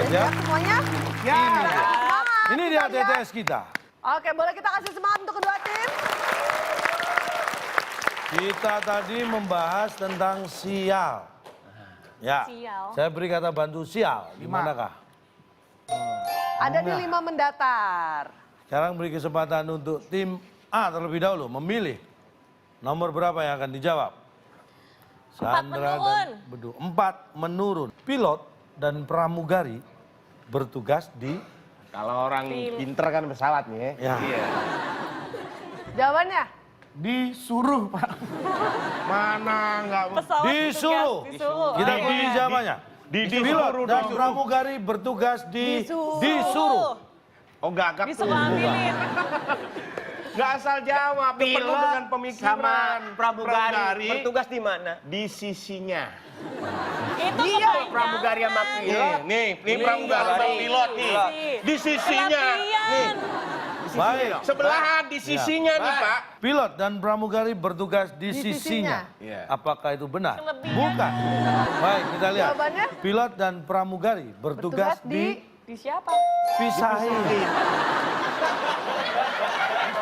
siap semuanya? Ya. Semangat. Ini dia Kita lihat. TTS kita. Oke, boleh kita kasih semangat untuk kedua tim? Kita tadi membahas tentang sial. Ya, Sial. saya beri kata bantu sial. Gimanakah? Ada di 5 mendatar. Sekarang beri kesempatan untuk tim A terlebih dahulu memilih nomor berapa yang akan dijawab. menurun. Dan Bedu. 4 menurun. Pilot dan pramugari bertugas di Kalau orang pinter kan pesawat nih ya. ya, Jawabannya? Disuruh, Pak. Mana enggak Pesawat disuruh. bertugas, disuruh. Kita Oke. kunci jawabannya. Pilot dan pramugari bertugas disuruh. Oh, gagap tuh. Disuruh ambilin. Enggak asal jawab, penuh dengan pemikiran. sama pramugari bertugas di mana? Di sisinya. Itu Iya, kepanjangan. pramugari sama pilot. Nih pramugari sama pilot nih. Di sisinya. Kelapian. Baik. Sebelahan di sisinya nih, Pak. Pilot dan pramugari bertugas di sisinya. Iya. Apakah itu benar? Kelebihan. Bukan. Baik, kita lihat. Jawabannya? Pilot dan pramugari bertugas di Di siapa? pisahin.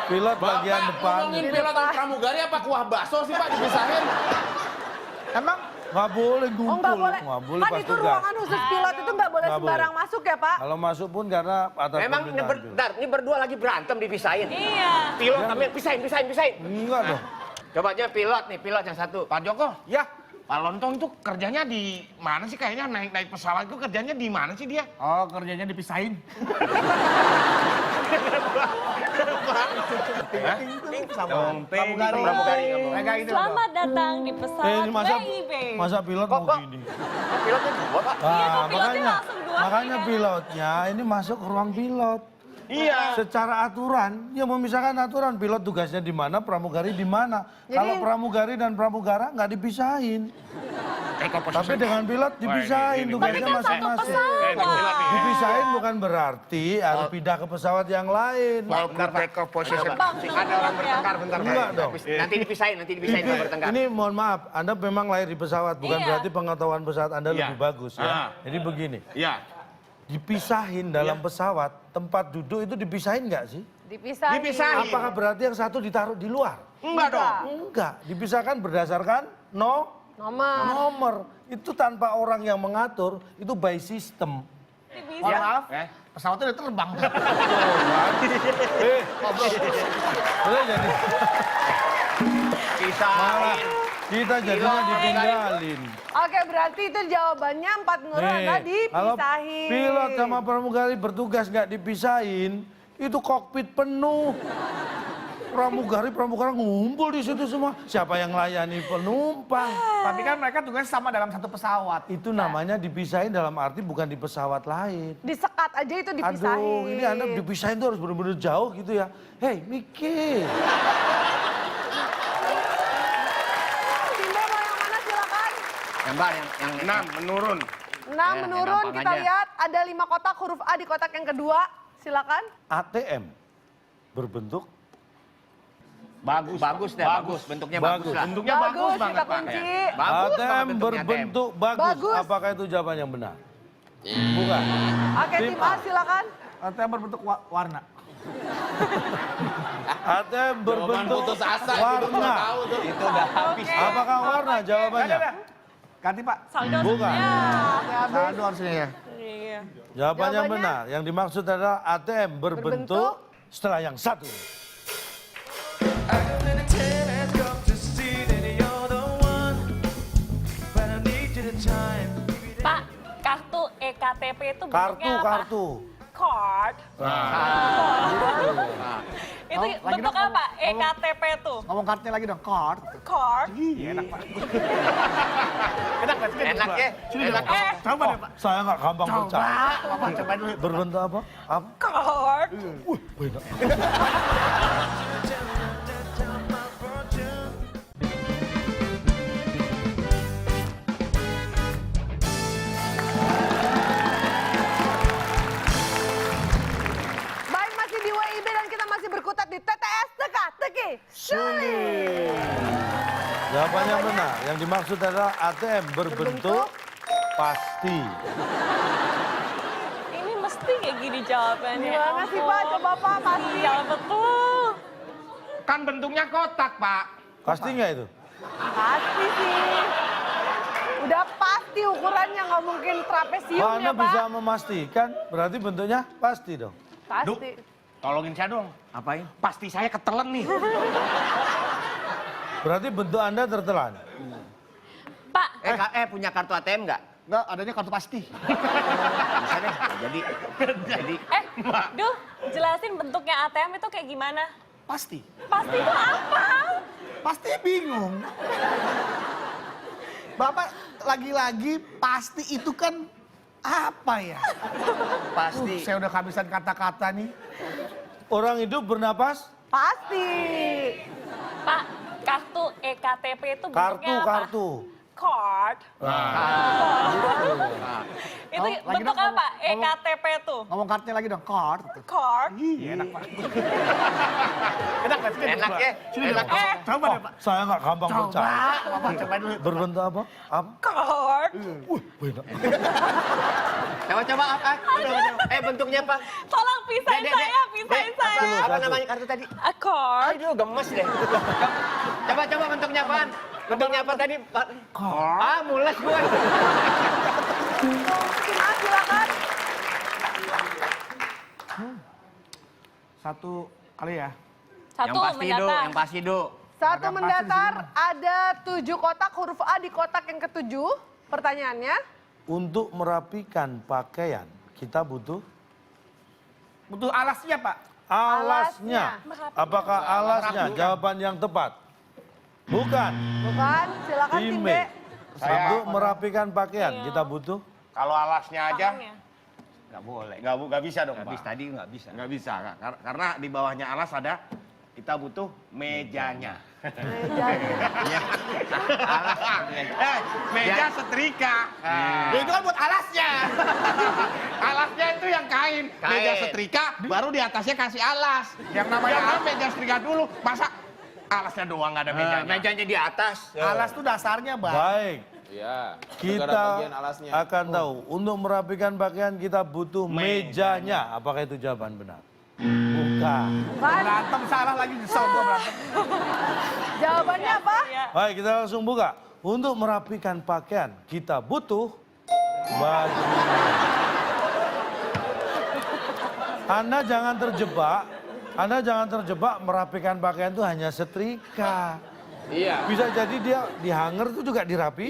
Pilot bagian depan. Ngomongin pilot dan pramugari apa kuah bakso sih, Pak, dipisahin? Emang nggak boleh Oh, ngumpul. nggak boleh. Nggak Kan pas itu tugas. ruangan khusus pilot itu nggak boleh Nggak sembarang boleh. masuk ya, Pak? Kalau masuk pun karena atas Memang ini, permintaan pilot. bentar, ini berdua lagi berantem dipisahin. Iya. Pilot ambil pisahin. Enggak dong. Coba aja pilot nih, pilot yang satu. Pak Joko, ya. Pak Lontong tuh kerjanya di mana sih? Kayaknya naik pesawat itu kerjanya di mana sih dia? Oh, kerjanya dipisahin. Pramugari. Kayak gitu. Selamat datang di pesawat ini WIB. masa pilot mau gini. Pilotnya dua, Pak. Iya, Nah, kok pilotnya makanya, langsung dua makanya kali, kan? pilotnya ini masuk ke ruang pilot. Iya. Secara aturan, dia memisahkan aturan. Pilot tugasnya di mana, pramugari di mana. Jadi- Kalau pramugari dan pramugara nggak dipisahin. Tapi dengan pilot dipisahin, tugasnya kan satu masing-masing. pesawat. Dipisahin bukan berarti harus pindah ke pesawat yang lain. Bentar, Pak. Take off position. Bang, Ada orang bertengkar, bentar, Pak. Enggak dong. Nanti dipisahin kalau bertengkar. Ini mohon maaf, Anda memang lahir di pesawat, bukan Iya. berarti pengetahuan pesawat Anda Iya. lebih bagus ya. Ah. Jadi begini, Iya. dipisahin dalam pesawat, tempat duduk itu dipisahin nggak sih? Dipisahin. Dipisahin. Apakah berarti yang satu ditaruh di luar? Enggak dong. Enggak, dipisahkan berdasarkan Nomor. nomor. Itu tanpa orang yang mengatur, itu by system. Mohon maaf, pesawatnya udah terbang. Boleh jadi malah Pisahin. kita jadinya ditinggalin. Oke, berarti itu jawabannya 4 menurun adalah Kalau dipisahin. pilot sama pramugari bertugas nggak dipisahin, itu kokpit penuh. Pramugara ngumpul di situ semua. Siapa yang layani penumpang? Tapi kan mereka tugasnya sama dalam satu pesawat. Itu namanya dipisahin dalam arti bukan di pesawat lain. Disekat aja itu dipisahin. Aduh, ini Anda dipisahin tuh harus benar-benar jauh gitu ya. Hei, mikir. Dinda mau yang mana silakan. Yang Mbak, yang 6 menurun. 6 yang menurun, gampang kita aja. lihat ada 5 kotak huruf A di kotak yang kedua. Silakan. ATM berbentuk bagus bentuknya bagus lah. Bentuknya bagus kita banget, Pak. kunci. Bagus ATM banget bentuknya, berbentuk bagus. Bagus. Apakah itu jawaban yang benar? Bukan. Oke, tim A silakan. ATM berbentuk warna. ATM berbentuk putus asa, warna. Itu udah habis. Apakah warna jawabannya? Ganti, Pak. Saldo. Bukan. Ya. Saldo harusnya ya. Iya. Jawabannya Jawabannya? benar. Yang dimaksud adalah ATM berbentuk setelah yang satu. Pak, kartu EKTP itu bentuknya apa? Kartu. Card. Itu Lagi bentuk dong, apa? EKTP itu. Ngomong kartunya lagi dong, card. Card. Enak, Pak. Enak ya? Enak. Coba deh, Pak. Saya nggak gampang percaya. Bapak coba dulu. Berbentuk apa? Apa? Card. Beda. Baik, masih di WIB dan kita masih berkutat di TTS Teka-Teki Sulit. Jawabannya benar. Yang dimaksud adalah ATM berbentuk pasti. lagi di jawabannya. Gimana sih Pak? Coba Pak, pasti. Iya betul. Kan bentuknya kotak, Pak. Pasti nggak itu? Pasti sih. Udah pasti ukurannya, nggak mungkin trapesium Kalau ya Anda bisa Pak. memastikan, berarti bentuknya pasti dong. Pasti. Tolongin saya dong. Apain? Pasti saya ketelen nih. Berarti bentuk Anda tertelan. Pak, Punya kartu ATM nggak? Enggak, adanya kartu pasti. Bisa deh. Jadi Duh, jelasin bentuknya ATM itu kayak gimana? Pasti. Pasti itu apa? Pasti bingung. Bapak lagi-lagi pasti itu kan apa ya? pasti. Saya udah kehabisan kata-kata nih. Orang hidup bernapas, Pasti. Pak, kartu EKTP itu bentuknya apa? kartu. Card. Itu Lagi bentuk dong, apa? EKTP itu. Ngomong kartunya lagi dong, card. Card. Enak banget. Enak kan? Enak ya? Enak. Coba deh Pak. Saya nggak gampang Coba, percaya. Bapak coba dulu. Berbentuk apa? Apa? Card. Enak. Coba apa? Bentuknya apa? Tolong pisahin Dek, saya, pisahin saya. Apa namanya kartu tadi? A card. Aduh, gemes deh. Coba bentuknya apaan? Bentuknya apa tadi, Pak? Mules gue. Mas, silakan. Satu kali ya. Satu mendatar. Yang pasti do. Satu Ada pasti mendatar, ada 7 kotak, huruf A di kotak yang ke-7. Pertanyaannya, Untuk merapikan pakaian, kita butuh Butuh alasnya Pak. alasnya. Alasnya. Apakah alasnya? Jawaban yang tepat. Bukan. bukan? Silakan tim B. Untuk merapikan pakaian, kita butuh Kalau alasnya aja Tangannya. Nggak boleh. nggak bisa dong, Nggak Pak. bisa, tadi nggak bisa. Nggak bisa, karena di bawahnya alas ada kita butuh mejanya. Mejanya. Meja setrika. Ya itu kan buat alasnya. Alasnya itu yang kain. Meja setrika, baru di atasnya kasih alas. Yang namanya meja setrika dulu. Masa alasnya doang nggak ada mejanya? Mejanya di atas. alas tuh dasarnya Bang. baik. Iya. Kita akan tahu untuk merapikan pakaian kita butuh mejanya. Apakah itu jawaban benar? Bukan. Bukan? Berantem salah lagi nyesel gua berantem. Jawabannya apa? Iya. Baik, kita langsung buka. Untuk merapikan pakaian kita butuh baju. Anda jangan terjebak merapikan pakaian itu hanya setrika. Iya. Bisa jadi dia di hanger itu juga Iya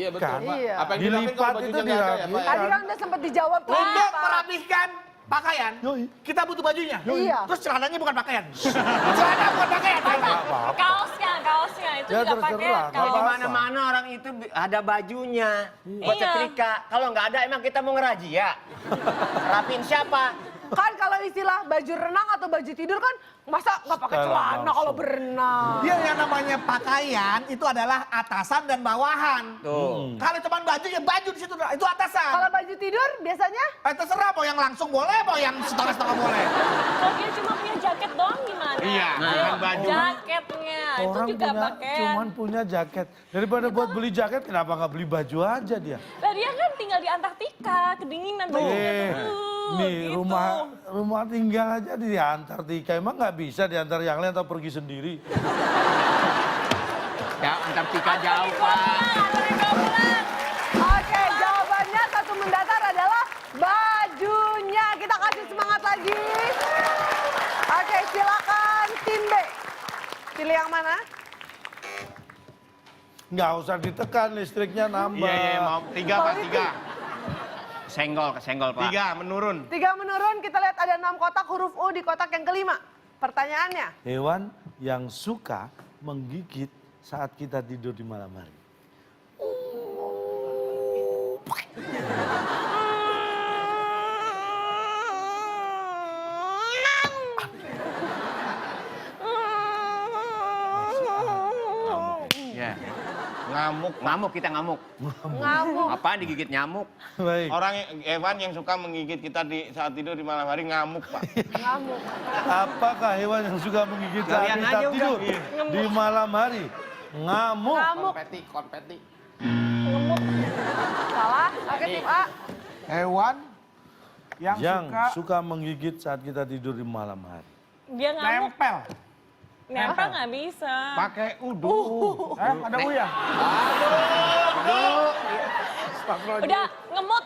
betul, dirapikan. Pak. Iya. Apa yang Dilipat dirapikan kalau itu bajunya nggak ada ya, Pak? dirapikan. Tadi kan udah sempat dijawab tuh. Untuk Pak. merapikan pakaian, Yoi. kita butuh bajunya. Iya. Terus celananya bukan pakaian. Celana bukan pakaian. Kaosnya itu Ya, juga terserah. pakai Nggak Di kaos. apa-apa. mana-mana orang itu ada bajunya. Buat Iya. setrika. Kalau nggak ada emang kita mau ngerajia. Rapiin siapa? Kan kalau istilah baju renang atau baju tidur kan masa nggak pakai Sekarang celana langsung. kalau berenang. Dia yang namanya pakaian itu adalah atasan dan bawahan. Tuh. Kalau cuma baju ya baju di situ itu atasan. Kalau baju tidur biasanya Terserah mau yang langsung boleh, mau yang setengah-setengah boleh. Kalau dia cuma punya jaket doang gimana? Iya, Ayo, bukan baju. Jaketnya itu Orang juga punya, pakaian. cuman punya jaket. Daripada buat beli jaket, kenapa nggak beli baju aja dia? Nah dia kan tinggal di Antartika, kedinginan bajunya tuh. Nih gitu. rumah tinggal aja di Antartika. Emang nggak bisa diantar yang lain atau pergi sendiri? Ya, Antartika jauh, Pak. Antartika pulang. Oke, jawabannya satu mendatar adalah bajunya. Kita kasih semangat lagi. Oke, silakan tim B. Pilih yang mana? Nggak usah ditekan, listriknya nambah. Iya, mau 3 Pak, 3. Kesenggol, Pak. 3 menurun. 3 menurun, kita lihat ada 6 kotak huruf U di kotak yang kelima. Pertanyaannya, Hewan yang suka menggigit saat kita tidur di malam hari. Ya. Ngamuk. Ngamuk, kita ngamuk. ngamuk. Apaan digigit nyamuk? Baik. Hewan yang suka menggigit kita di saat tidur di malam hari ngamuk, Pak. Ngamuk. Apakah hewan yang suka menggigit saat Kalian kita aja tidur udah. di malam hari? Ngamuk. Ngamuk. Konpeti. Salah. Oke, tim A. Hewan Yang suka menggigit saat kita tidur di malam hari. Dia ngamuk. Nempel. Nempel nggak bisa. Pakai udu. Ada uyah. Udah ngemut.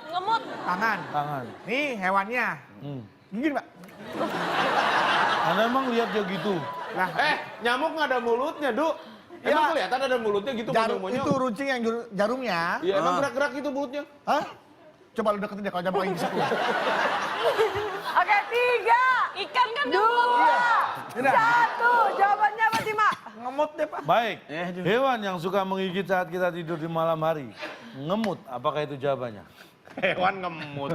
Tangan. Tangan. Nih hewannya. Gini, Pak. Anda emang lihat dia gitu? Nah, Nyamuk nggak ada mulutnya, Du. Emang kelihatan ada mulutnya gitu monyong-monyong? itu runcing yang jarumnya. Iya, emang gerak-gerak gitu mulutnya. Hah? Coba lu deketin deh kalau nyamuk lagi bisa keluar. Oke, 3, Ikan kan 2, 1. Jawabannya apa, Tima? Ngemut deh, Pak. Baik, hewan yang suka menggigit saat kita tidur di malam hari. Ngemut, apakah itu jawabannya? Hewan ngemut.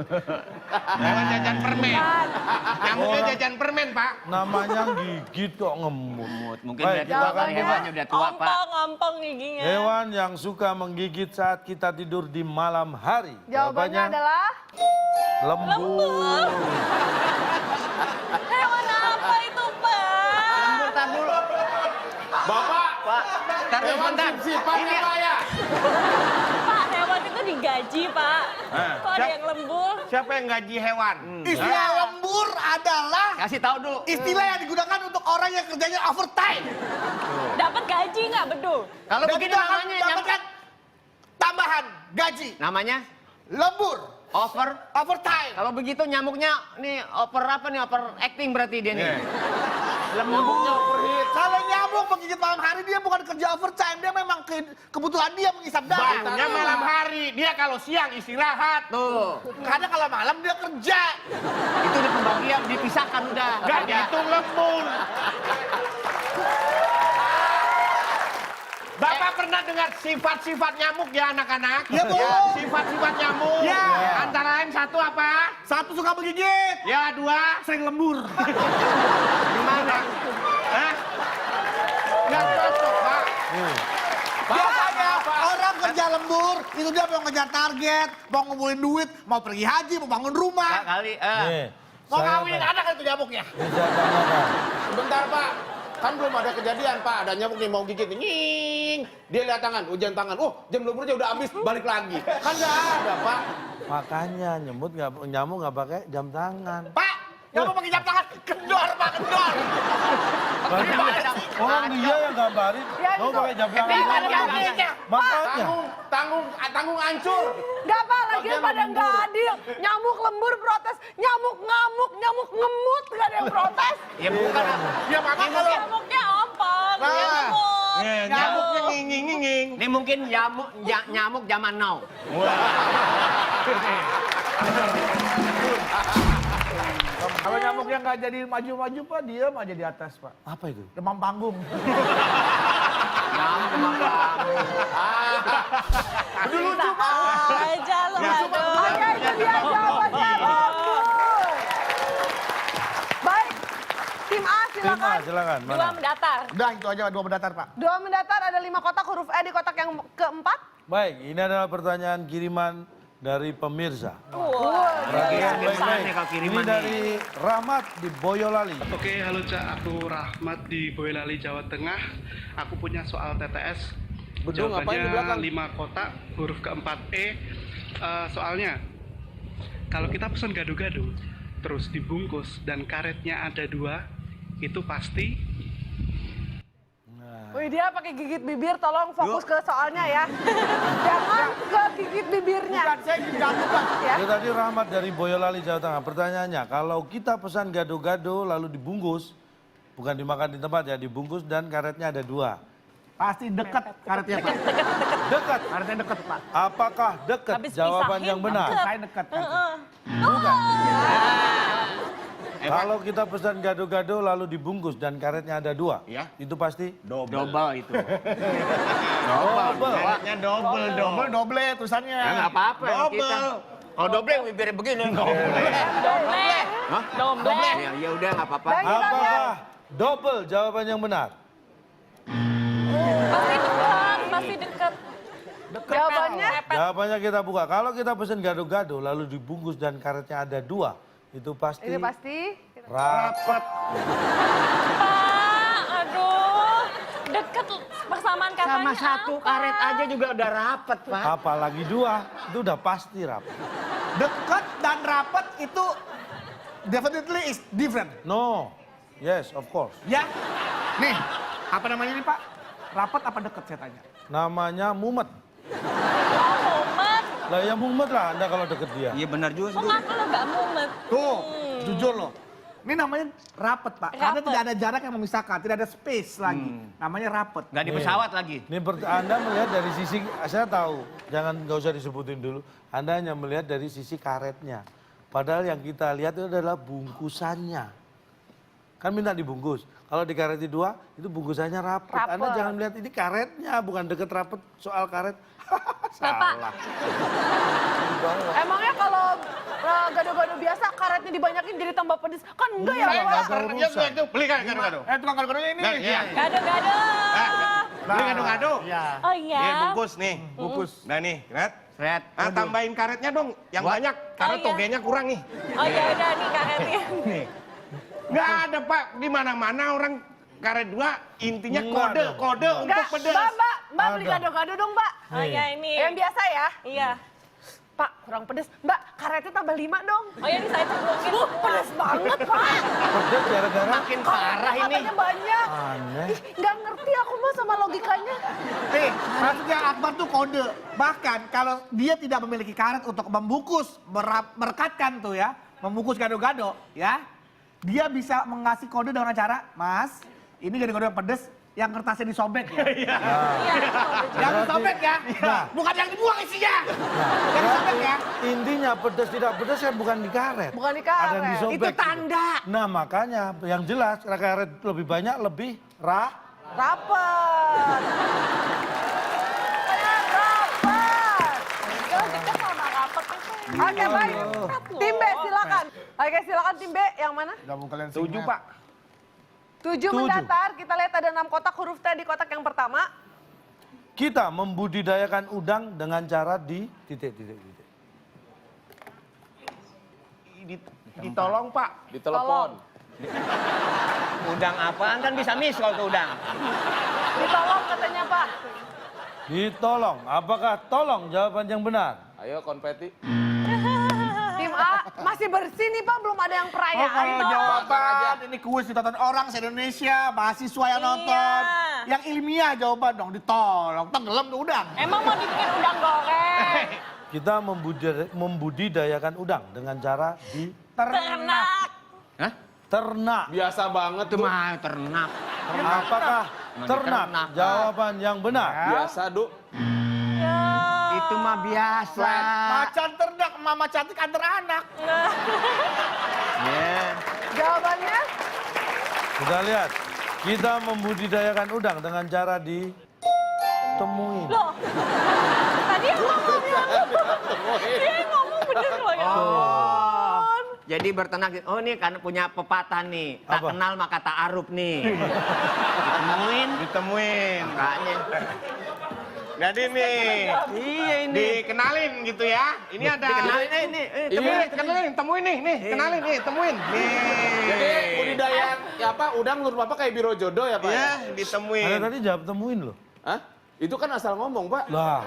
Hewan jajan permen. Nyamuknya jajan permen, Pak. Namanya gigit kok ngemut. Mungkin Baik, udah tua kan, jawabannya. hewannya udah tua, Pak. Ompong giginya. Hewan yang suka menggigit saat kita tidur di malam hari. Jawabannya adalah Lembur. Hewan apa itu, Pak? Tar dulu. Bapak, Pak. Tar dulu bentar. Ini ya. Pak, hewan itu digaji, Pak. Kok ada yang lembur? Siapa yang gaji hewan? Istilah lembur adalah Kasih tahu dulu. istilah yang digunakan untuk orang yang kerjanya overtime. Dapat gaji nggak, Bedu? Kalau Dan begini dia akan namanya mendapatkan tambahan gaji. namanya Lembur. Overtime. Kalau begitu nyamuknya nih over acting berarti dia nih. Nyamuknya overheat. Kalau nyamuk menggigit malam hari dia bukan kerja overtime, dia memang kebutuhan dia mengisap darah. Baunya malam hari. Dia kalau siang istirahat. Tuh. Karena kalau malam dia kerja. Itu di pembagian dipisahkan udah. Gak dihitung lembur. Bapak pernah dengar sifat-sifat nyamuk ya anak-anak? Ya, Bu. Sifat-sifat nyamuk. Ya. Antara lain satu apa? Satu suka menggigit, Ya, 2. sering lembur. Gimana? Hah? Nggak cocok, Pak. Biasanya orang kerja lembur, itu dia mau ngejar target, mau ngumpulin duit, mau pergi haji, mau bangun rumah, Kali. Nih, mau saya ngawinin anak itu nyamuknya. bisa tanyakan. Sebentar, Pak. Kan belum ada kejadian, Pak. Ada nyamuk nih mau gigit. Nying. Dia lihat tangan, hujan tangan. Oh, jam lemburnya udah habis, balik lagi. Kan nggak ada, Pak. Makanya nyamuk nggak pakai jam tangan. Pak, nyamuk pakai jam tangan, kendor Pak, kendor. Orang dia yang gambarin, Ya, kamu itu. pakai jam tangan. Ini ada gambarnya. Makanya. Tanggung hancur. Nggak, Pak, lagi pada nggak adil. Nyamuk lembur protes, nyamuk ngamuk, nyamuk ngemut, nggak ada yang protes. Ya bukan. Ya Mama kalau Nyamuknya ompong, dia Nah. ngemut. Nyamuknya nging-nging. Ini mungkin nyamuk zaman now. kalau nyamuknya nggak jadi maju-maju Pak, diam aja di atas Pak. Apa itu? Demam panggung. Nyamuk memang. Dulu cuma. Aja lo, aduh. Oke, itu dia jawabannya bagus. Baik, tim A silakan. Silakan. Dua Mana? mendatar. Udah itu aja 2 mendatar Pak. 2 mendatar, ada 5 kotak, huruf E di kotak yang keempat. Baik, ini adalah pertanyaan kiriman dari pemirsa. Perhatian Baik-baik. nih kalau Ini kiriman nih. dari Rahmat di Boyolali. Oke, halo Cak, aku Rahmat di Boyolali, Jawa Tengah. Aku punya soal TTS. Bedung, ngapain di belakang? 5 kotak, huruf keempat E. Soalnya, kalau kita pesan gado-gado, terus dibungkus dan karetnya ada 2, itu pasti Wih, dia pakai gigit bibir, tolong fokus ke soalnya ya. Jangan ke gigit bibirnya. Bukan saya gigit nyamuk Pak. Ya. Itu tadi Rahmat dari Boyolali, Jawa Tengah. Pertanyaannya, kalau kita pesan gado-gado lalu dibungkus, bukan dimakan di tempat ya, dibungkus dan karetnya ada 2. Pasti dekat karetnya Pak. Dekat. Karetnya dekat Pak. Apakah dekat? Habis Jawaban pisahin, yang benar. deket. Saya dekat. Bukan. Kalau kita pesan gado-gado lalu dibungkus dan karetnya ada 2, Ya. itu pasti Double itu. double. Karetnya double dong. Doble tulisannya. Ya nggak apa-apa yang kita. Double. Oh double bibirnya begini. Domble. Hah? Domble. Ya udah nggak apa-apa. Baik, kita lihat. Apakah double jawaban yang benar? Pasti dekat, pasti dekat. Jawabannya Jawabannya kita buka. Kalau kita pesan gado-gado lalu dibungkus dan karetnya ada 2, itu pasti ini pasti. rapat. Pak, aduh. Dekat persamaan katanya. Sama satu apa? karet aja juga udah rapet, Pak. Apalagi 2, itu udah pasti rapat. Dekat dan rapat itu definitely is different. No. Yes, of course. Ya. Nih, apa namanya nih Pak? Rapat apa deket saya tanya? Namanya mumet. Mumet. Lah ya mumet lah Anda kalau deket dia. Iya benar juga sih. Kok kalau nggak mumet? Tuh, jujur loh. Ini namanya rapet Pak, karena Rapet. tidak ada jarak yang memisahkan, tidak ada space lagi. Namanya rapet. Nggak di pesawat lagi. Ini Anda melihat dari sisi, saya tahu, nggak usah disebutin dulu. Anda hanya melihat dari sisi karetnya. Padahal yang kita lihat itu adalah bungkusannya. Kan minta dibungkus. Kalau di karet dua, itu bungkusannya rapet. Anda jangan melihat ini karetnya, bukan deket rapet soal karet. Salah. Emangnya kalau gado-gado biasa karetnya dibanyakin jadi tambah pedes? Kan enggak ya, Pak? Beli gado-gado. Tukang gado-gadonya ini. Iya. Gado-gado. Beli gado-gado. Oh iya. Nih bungkus nih. Bungkus. Nah nih, lihat. Fred. Tambahin karetnya dong, yang banyak. Karena Oh, iya. togenya kurang nih. Oh ya udah nih karetnya. Nggak ada Pak, di mana-mana orang karet dua intinya Nggak kode untuk Enggak, pedas. Mbak beli Ada. gado-gado dong, Mbak. Oh ya ini. Yang biasa ya. Iya. Pak, kurang pedes. Mbak, karetnya tambah 5 dong. Oh ya ini saya cemplungin. Pedes banget, Pak. Pedes gara-gara Makin parah ini. Katanya banyak. aneh. Ih, nggak ngerti aku mah sama logikanya. Nih, maksudnya Akbar tuh kode. Bahkan kalau dia tidak memiliki karet untuk membungkus, merekatkan tuh ya, membungkus gado-gado ya, dia bisa mengasih kode dengan cara, Mas, ini gado-gado yang pedes, yang kertasnya disobek ya. Iya. Yang disobek ya, bukan yang dibuang isinya. Yang disobek ya. Intinya pedes tidak pedes kan bukan di karet. Bukan di karet. Ada yang disobek. Itu tanda. Nah makanya yang jelas karet lebih banyak lebih Rapet. Rapet. Kita sama rapet itu. Oke, baik. Tim B, silakan. Oke, silakan tim B. Yang mana? Setuju Pak. 7 Tujuh. mendatar. Kita lihat ada 6 kotak. Huruf T di kotak yang pertama. Kita membudidayakan udang dengan cara di titik. Ditolong Pak. Ditelepon. Udang apaan kan bisa miss kalau tuh udang. Ditolong katanya, Pak. Ditolong. Apakah tolong jawaban yang benar? Ayo konfeti. Tim A masih bersih nih, Pak. Belum ada yang perayaan. Kalau Pak. jawaban ini kuis ditonton orang se-Indonesia, mahasiswa yang nonton. Yang ilmiah jawaban dong, ditolong. Tenggelam tuh udang. Emang mau dibikin udang goreng? Kita membudidayakan udang dengan cara di Ternak. Hah? ternak. Biasa banget Itu tuh. mah ternak. Apakah ternak? Jawaban yang benar. Biasa, Du. Itu mah biasa. Macan ternak, mama cantik antar anak. Ya. Jawabannya? Kita lihat. Kita membudidayakan udang dengan cara ditemuin. Loh. Tadi yang ngomongnya. Dia yang ngomong bener loh ya. Jadi berternak, oh ini kan punya pepatah nih. Tak Apa? kenal maka tak aruf nih. Ditemuin. Makanya. Jadi nih, Iya ini. dikenalin gitu ya. Ini ada. Dikenalin ini. Temuin, kenalin, temuin nih, kenalin nih, temuin. Nih. Jadi budidaya ya apa udang menurut Bapak kayak biro jodoh ya Pak? Ya, Anda ditemuin. tadi jawab temuin loh. Hah? Itu kan asal ngomong Pak. Lah,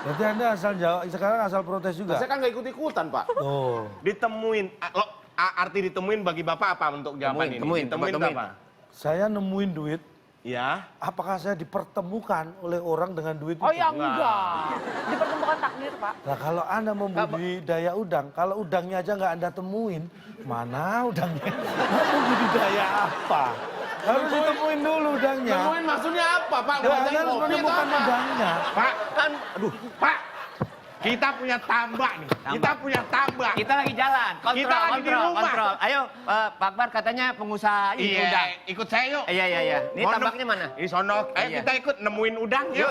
berarti Anda asal jawab, sekarang asal protes juga. Saya kan nggak ikut-ikutan Pak. Oh, Ditemuin. Arti ditemuin bagi Bapak apa untuk jawaban ini? Temuin, Ditemuin temuin. apa? saya nemuin duit. Ya. Apakah saya dipertemukan oleh orang dengan duit Oh itu? ya enggak. Dipertemukan takdir, Pak. Nah kalau Anda membudidaya udang, kalau udangnya aja nggak Anda temuin, mana udangnya? Mau budidaya apa? Harus ditemuin dulu udangnya. Temuin maksudnya apa Pak? Ya, Buat Anda harus kopi atau menemukan apa? udangnya. Pak, kan, aduh, Pak. Kita punya tambak nih. Kita punya tambak. Kita lagi jalan. Kontrol, Kita lagi di kontrol, rumah. kontrol. Ayo, Pak Akbar katanya pengusaha ini Iya, udang. ikut saya yuk. Iya. Ini Mondok. tambaknya mana? Di sono. Ayo Iya. kita ikut nemuin udang yuk.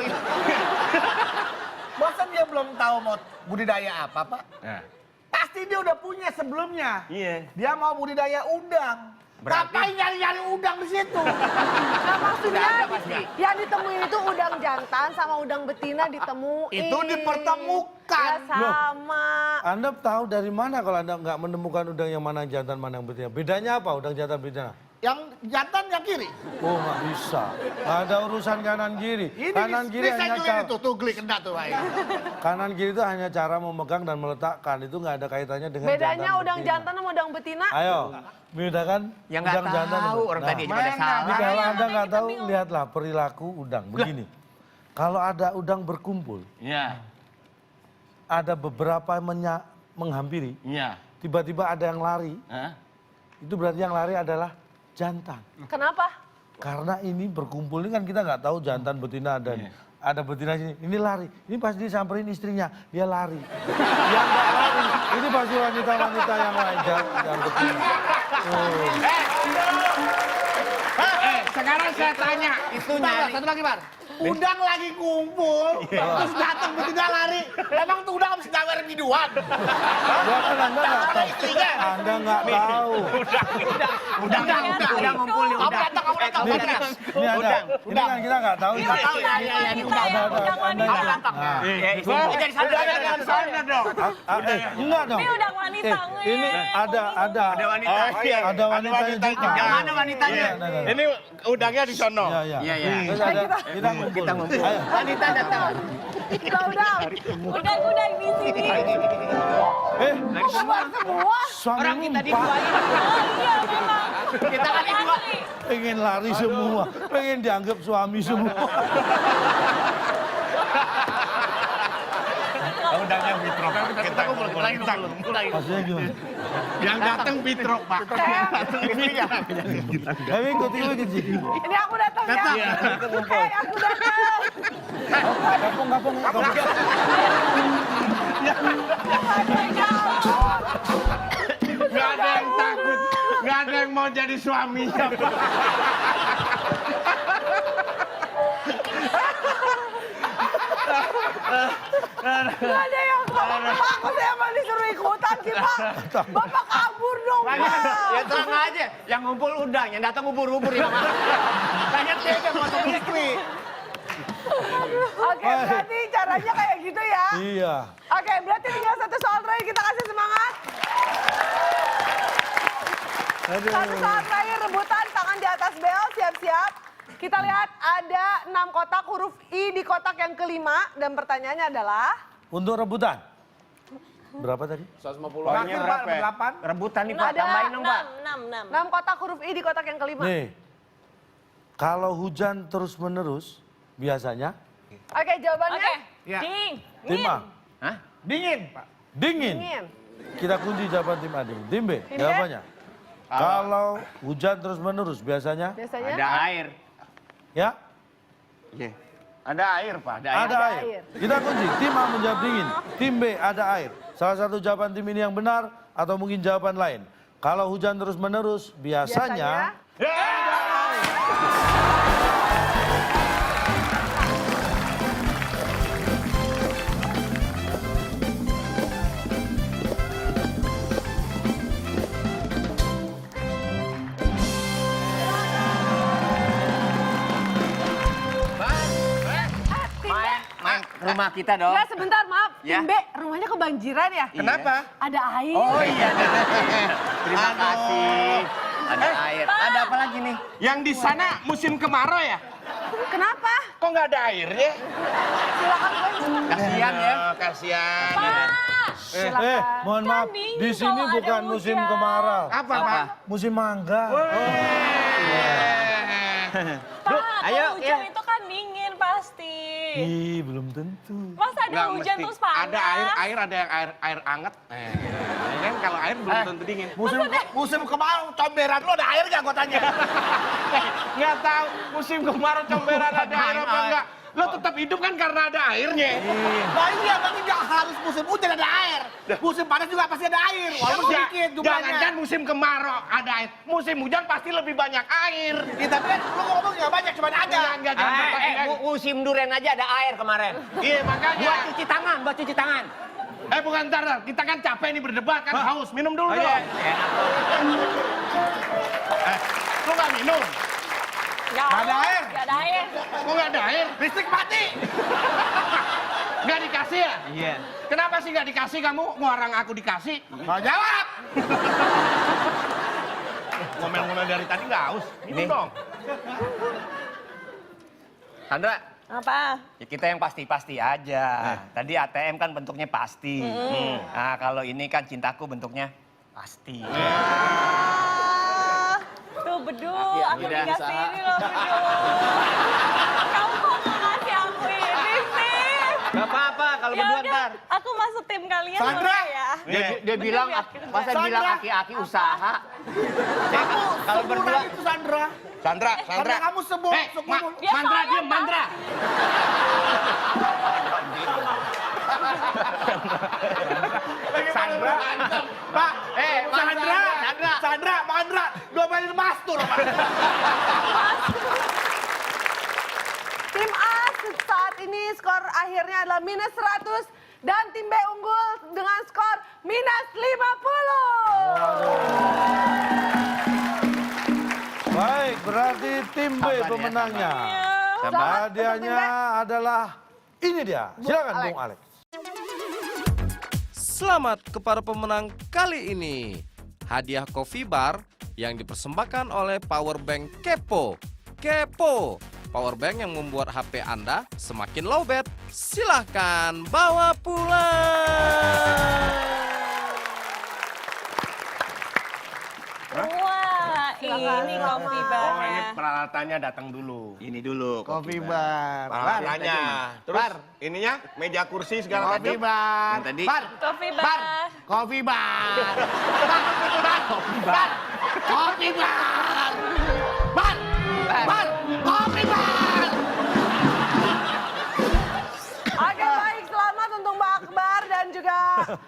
Masa dia belum tahu mau budidaya apa Pak? Nah, Pasti dia udah punya sebelumnya. iya. Dia mau budidaya udang. Berarti- Ngapain nyari-nyari udang di situ? Nah maksudnya Udah ada pasti. yang ditemuin itu udang jantan sama udang betina ditemuin. Itu dipertemukan. Ya sama. Anda tahu dari mana kalau Anda nggak menemukan udang yang mana jantan, mana yang betina? Bedanya apa udang jantan betina? yang jantan yang kiri. Oh nggak bisa. Nggak ada urusan kanan kiri. Kanan kiri hanya cara. tuh geli kena tuh. Kanan kiri itu hanya cara memegang dan meletakkan. Itu nggak ada kaitannya dengan Bedanya jantan udang betina. jantan sama udang betina? Ayo, bedakan Yang nggak udang jantan. tahu sama- orang tadi Nah, aja pada salah. Jadi kalau Makanya Anda nggak kita tahu, bingung. lihatlah perilaku udang. Begini, kalau ada udang berkumpul, Iya. ada beberapa menghampiri, Iya. tiba-tiba ada yang lari, Hah? itu berarti yang lari adalah jantan. Kenapa? Karena ini berkumpul ini kan kita nggak tahu jantan betina dan ada betina sini. Ini lari, ini pas disamperin istrinya, dia lari. Yang nggak lari, ini pasti wanita-wanita yang lain, yang betina. Oh. Sekarang saya tanya. Itu Bar, nyari. satu lagi, Bar. Udang lagi kumpul, terus datang betina lari. Emang tuh udang harus gawer biduan. Ya kan Anda nggak tahu. Anda nggak tahu. Udah ngumpul nih, Kamu udah. datang, kamu datang. Nih, ini ada. Ini kan kita nggak tahu. Ini tahu ya, ini Ada, udang wanita. Nah, Jadi sana dong. enggak dong. Ini udang wanita. Ini ada. Ada wanita. Ada wanitanya juga. Yang mana wanitanya? Ini udangnya di sono. Iya. Iya, iya. Terus ada, kita ngumpul. Kita ngumpul. Ayo. Wanita datang. Udang. Udang-udang di sini. Keluar semua. Suami Orang kita empat. diduain. Oh iya memang. Kita kan dua. Pengen lari semua, pengen dianggap suami semua. Udangnya Fitrok. Kita ngumpul lagi. Maksudnya gimana? Yang datang Fitrok, Pak. Kami ikut sih. Ini aku datang ya. Aku datang. Gapung. Gak ada yang takut. Gak ada yang mau jadi suaminya, Pak. Gak ada yang aku saya mau disuruh ikutan sih Pak. Bapak kabur dong Pak. Ya terang aja. Yang ngumpul udang, yang datang ubur-ubur ya. Banyak dia yang mau istri. Oke, berarti caranya kayak gitu ya. Iya. Oke, berarti tinggal satu soal terakhir, kita kasih semangat. Satu soal terakhir, rebutan, tangan di atas bel, siap-siap. Kita lihat ada 6 kotak, huruf I di kotak yang kelima. Dan pertanyaannya adalah... Untuk rebutan. Berapa tadi? 150. Terakhir, Pak, nomor 8. Rebutan nih Pak, Ada tambahin dong Pak. 6 kotak huruf I di kotak yang kelima. Nih, kalau hujan terus-menerus, biasanya Oke, jawabannya? Oke. Ya. Ding. tim A, Hah? Dingin, Pak. dingin. Dingin. Kita kunci jawaban tim A dingin. Tim B, Tim B? jawabannya. Kalau hujan terus-menerus, biasanya Biasanya? Ada air. ya Ada air, Pak. ada air. Kita kunci, tim A menjawab dingin, tim B ada air. Salah satu jawaban tim ini yang benar atau mungkin jawaban lain. Kalau hujan terus-menerus, biasanya Main ke rumah kita dong. Enggak, sebentar, maaf. Ya. Tim B, rumahnya kebanjiran ya? Kenapa? Ada air. Oh iya. Terima kasih. Ada air. Ada apa lagi nih? Yang di sana musim kemarau ya? Kenapa? Kok nggak ada airnya? Silakan Boy. Kasihan ya. Kasihan. mohon maaf, dingin di sini kalau ada bukan musim hujan. kemarau. Apa, Apa? Pak? Musim mangga. Pak, Ayo, kalau hujan ya. itu kan dingin pasti. Ih, belum tentu. Masa ada Nggak hujan mesti. terus panas? Ada air ada yang air anget. Kan kalau air belum tentu dingin. Musim kemarau, comberan lu ada air gak gue tanya? Nggak tahu musim kemarau comberan ada air apa enggak. Lo tetap hidup kan karena ada airnya. Nah iya, berarti gak harus musim hujan ada air. Musim panas juga pasti ada air, walaupun Ya, sedikit jumlahnya. jangan musim kemarau ada air. Musim hujan pasti lebih banyak air. Ya, tapi kan lu ngomong gak banyak, cuma ada. Enggak, jangan bertanya. Musim durian aja ada air kemarin. Iya makanya. Buat cuci tangan, buat cuci tangan. Bukan ntar, kita kan capek nih berdebat kan haus. Minum dulu dong. Lu nggak minum? Nggak Ada air? Nggak ada air. Kok nggak ada air? Listrik mati. Nggak dikasih ya? Iya. Kenapa sih nggak dikasih kamu? Ngarang aku dikasih. Mau jawab. ngomel-ngomel dari tadi nggak haus. Minum dong. Sandra, Apa? ya kita yang pasti-pasti aja. Tadi ATM kan bentuknya pasti. Nah, kalau ini kan cintaku bentuknya pasti. Tuh Bedul, aku udah dikasih usaha. ini loh Bedul. Kamu kok nggak ngasih aku ini sih? Gak apa-apa kalau Ya berdua udah, ntar. aku masuk tim kalian Sandra! boleh ya? Dia bilang, masa bilang aki-aki usaha. Ya, kalau berdua, Itu Sandra. Sandra, Karena kamu sebut Ya, Mandra, saya, diam, Pak. Mandra. Sandra. Pak, Sandra. Sandra. Sandra, Mandra. Domain Mastur, Pak. Tim A saat ini skor akhirnya adalah minus 100 dan tim B unggul dengan skor minus 50. Baik, berarti tim B pemenangnya. Selamat untuk Hadiahnya tim B. adalah ini dia. Silakan Alex. Bung Alex. Selamat kepada pemenang kali ini. Hadiah Coffee Bar yang dipersembahkan oleh Powerbank Kepo. Kepo, powerbank yang membuat HP Anda semakin lowbat. Silahkan bawa pulang. Wah, ini kopi Oh, ini barnya. peralatannya datang dulu. Ini dulu. Kopi bar. Peralatannya. Terus ininya meja kursi segala Kopi macam. bar. Yang tadi. Bar. Kopi bar. Kopi bar. Kopi bar. Kopi bar. Bar. Bar. Kopi bar. Oke, baik, selamat untuk Mbak Akbar dan juga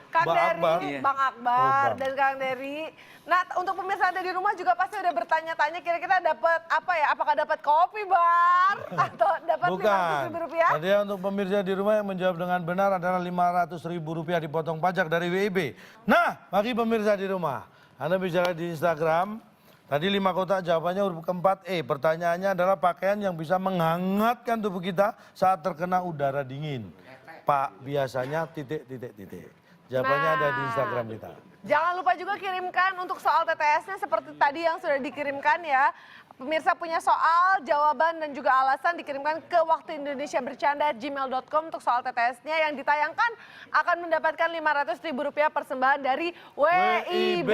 Kang Mbak Dery. Akbar? Bang Akbar Oh, Bang. dan Kang Dery. Nah, untuk pemirsa ada di rumah juga pasti udah bertanya-tanya kira-kira dapat apa ya? Apakah dapat kopi bar atau dapat Bukan. Rp500.000? Hadiah untuk pemirsa di rumah yang menjawab dengan benar adalah Rp500.000 dipotong pajak dari WIB. Nah, bagi pemirsa di rumah, Anda bisa lihat di Instagram. Tadi 5 kotak jawabannya huruf keempat E. Pertanyaannya adalah pakaian yang bisa menghangatkan tubuh kita saat terkena udara dingin. Pak, biasanya titik. Jawabannya ada di Instagram kita. Jangan lupa juga kirimkan untuk soal TTS-nya seperti tadi yang sudah dikirimkan ya. Pemirsa punya soal, jawaban dan juga alasan dikirimkan ke waktuindonesiabercanda@gmail.com untuk soal TTS-nya yang ditayangkan akan mendapatkan Rp500.000 persembahan dari WIB.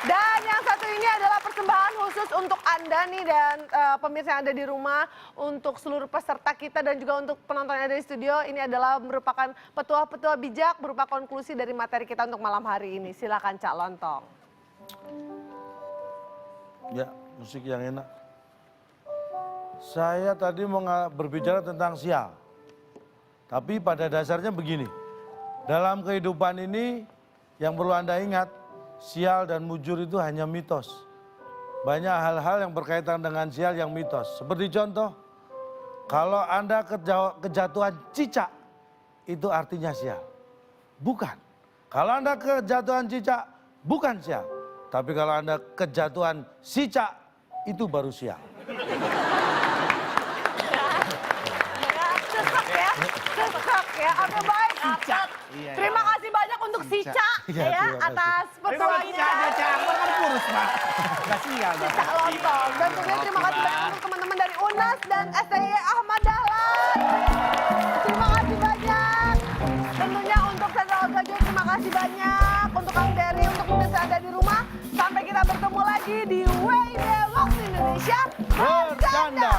Dan yang satu ini adalah persembahan khusus untuk Anda nih dan pemirsa yang ada di rumah, untuk seluruh peserta kita dan juga untuk penonton yang ada di studio. Ini adalah merupakan petua-petua bijak berupa konklusi dari materi kita untuk malam hari ini. Silakan Cak Lontong. Ya, musik yang enak. Saya tadi mau berbicara tentang sial. Tapi pada dasarnya begini. Dalam kehidupan ini yang perlu Anda ingat, sial dan mujur itu hanya mitos. Banyak hal-hal yang berkaitan dengan sial yang mitos. Seperti contoh, kalau Anda kejatuhan cicak, itu artinya sial. Bukan. Kalau Anda kejatuhan cicak, bukan sial. Tapi kalau Anda kejatuhan cicak, itu baru sial. Sesek ya. Oke, baik. Terima kasih banyak untuk Sica Iya, ya terima kasih. atas petuanya. Akbar kan kurus, Pak. Gak sial. Cak Lontong. Dan tentunya terima kasih banyak untuk teman-teman dari UNAS dan STY Ahmad Dahlan. Terima kasih banyak. Tentunya untuk Sentral Gajah terima kasih banyak. Untuk Kang Dery, untuk pemirsa Anda di rumah. Sampai kita bertemu lagi di WIB Waktu Indonesia Bercanda.